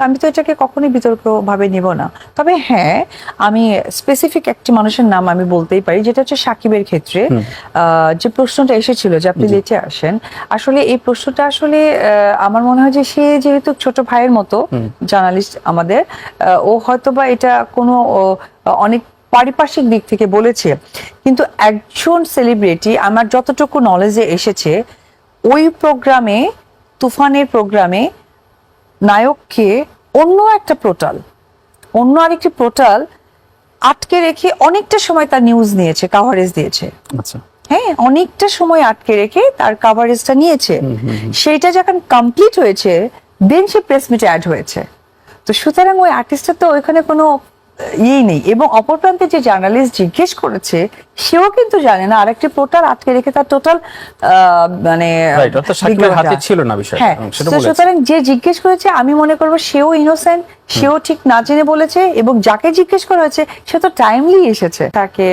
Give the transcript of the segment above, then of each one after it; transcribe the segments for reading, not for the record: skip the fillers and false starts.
আমি তো এটাকে কখনোই বিতর্ক ভাবে নিব না। তবে হ্যাঁ, আমি স্পেসিফিক একটি মানুষের নাম আমি বলতেই পারি, যেটা হচ্ছে সাকিবের ক্ষেত্রে যে প্রশ্নটা এসেছিল যে আপনি লেটে আসেন, আসলে এই প্রশ্নটা আসলে আমার মনে হয় যে সে যেহেতু ছোট ভাইয়ের মতো জার্নালিস্ট আমাদের, ও হয়তোবা এটা কোনো অনেক পারিপার্শ্বিক দিক থেকে বলেছে, কিন্তু একজন সেলিব্রিটি আমার যতটুকু নলেজে এসেছে ওই প্রোগ্রামে, তুফানের প্রোগ্রামে নায়ককে অন্য আরেকটি পোর্টাল আটকে রেখে অনেকটা সময় তার নিউজ নিয়েছে, কাভারেজ দিয়েছে। আচ্ছা, হ্যাঁ, অনেকটা সময় আটকে রেখে তার কাভারেজটা নিয়েছে। সেইটা যখন কমপ্লিট হয়েছে দেন সে প্রেস মিটে অ্যাড হয়েছে। তো সুতরাং ওই আর্টিস্টের তো ওইখানে কোনো ইয়েই নেই। এবং অপর প্রান্তে যে জার্নালিস্ট জিজ্ঞেস করেছে সেও কিন্তু জানে না আরেকটি পোর্টাল আটকে রেখে তার টোটাল মানে হাতে ছিল না বিষয়টা। হ্যাঁ, সুতরাং যে জিজ্ঞেস করেছে আমি মনে করবো সেও ইনোসেন্ট, সেও ঠিক না জেনে বলেছে, এবং যাকে জিজ্ঞেস করা হয়েছে সে তো টাইমলি এসেছে তাকে।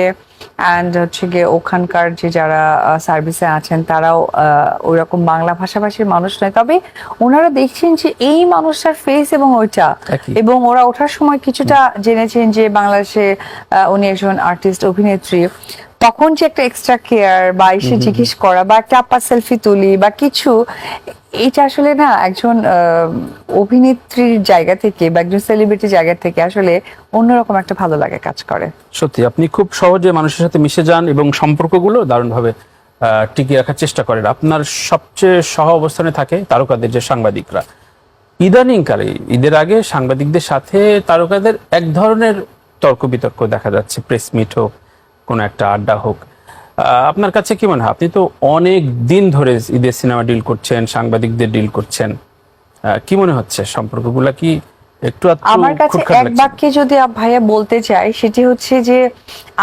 অ্যান্ড হচ্ছে গিয়ে ওখানকার যে যারা সার্ভিসে আছেন তারাও ওইরকম বাংলা ভাষাভাষীর মানুষ নয়, তবে ওনারা দেখছেন যে এই মানুষটার ফেস এবং ওইটা, এবং ওরা ওঠার সময় কিছুটা জেনেছেন যে বাংলাদেশে উনি একজন আর্টিস্ট, অভিনেত্রী। তখন যে একটা এক্সট্রা কেয়ার বা এসে জিজ্ঞেস করা বা একটা আপা সেলফি তুলি বা কিছু, এটা আসলে না একজন অভিনেত্রীর জায়গা থেকে বা একজন সেলিব্রিটির জায়গা থেকে আসলে অন্যরকম একটা ভালো লাগে কাজ করে। সত্যি আপনি খুব সহজে মানুষের সাথে মিশে যান এবং সম্পর্কগুলো দারুণভাবে টিকিয়ে রাখার চেষ্টা করেন। আপনার সবচেয়ে সহ অবস্থানে থাকে তারকাদের যে সাংবাদিকরা। ইদানিংকালে ঈদের আগে সাংবাদিকদের সাথে তারকাদের এক ধরনের তর্ক বিতর্ক দেখা যাচ্ছে, প্রেস মিট হোক, কোনো একটা আড্ডা হোক। আপনার কাছে কি মনে হয়? আপনি তো অনেক দিন ধরে ঈদের সিনেমা ডিল করছেন, সাংবাদিকদের ডিল করছেন, কি মনে হচ্ছে সম্পর্কগুলা কি একটু আমার কাছে এক বাক্যে যদি ভাইয়া বলতে চাই, সেটি হচ্ছে যে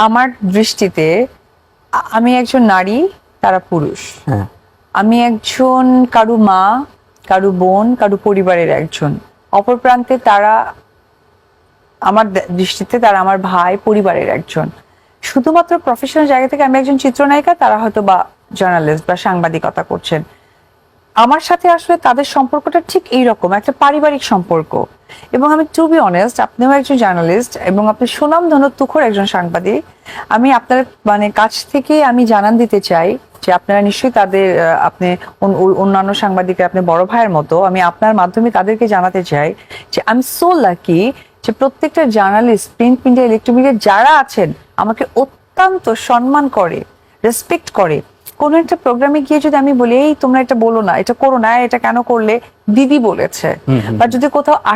আমার দৃষ্টিতে আমি একজন নারী, তারা পুরুষ। আমি একজন কারু মা, কারু বোন, কারু পরিবারের একজন। অপর প্রান্তে তারা আমার দৃষ্টিতে তারা আমার ভাই, পরিবারের একজন। শুধুমাত্র প্রফেশনাল জায়গা থেকে আমি একজন চিত্রনায়িকা, তারা হয়তো বা জার্নালিস্ট বা সাংবাদিকতা করছেন। আমার সাথে আসলে তাদের সম্পর্কটা ঠিক এইরকম একটা পারিবারিক সম্পর্ক। এবং আমি টু বি অনেস্ট, আপনিও একজন জার্নালিস্ট এবং আপনি সুনামধন্য তুখোর একজন সাংবাদিক। আমি আপনার মানে কাছ থেকে আমি জানান দিতে চাই যে আপনারা নিশ্চয়ই তাদের, আপনি অন্যান্য সাংবাদিকের আপনি বড় ভাইয়ের মতো, আমি আপনার মাধ্যমে তাদেরকে জানাতে চাই যে আমি সো লাকি যে প্রত্যেকটা journalist, print media, electronic media যারা আছেন আমাকে অত্যন্ত সম্মান করে, রেসপেক্ট করে। কোন একটা প্রোগ্রামে গিয়ে যদি আমি বলি এই তোমরা এটা বলো না, এটা করো না, এটা কেন করলে, দিদি বলেছে, বা যদি কোথাও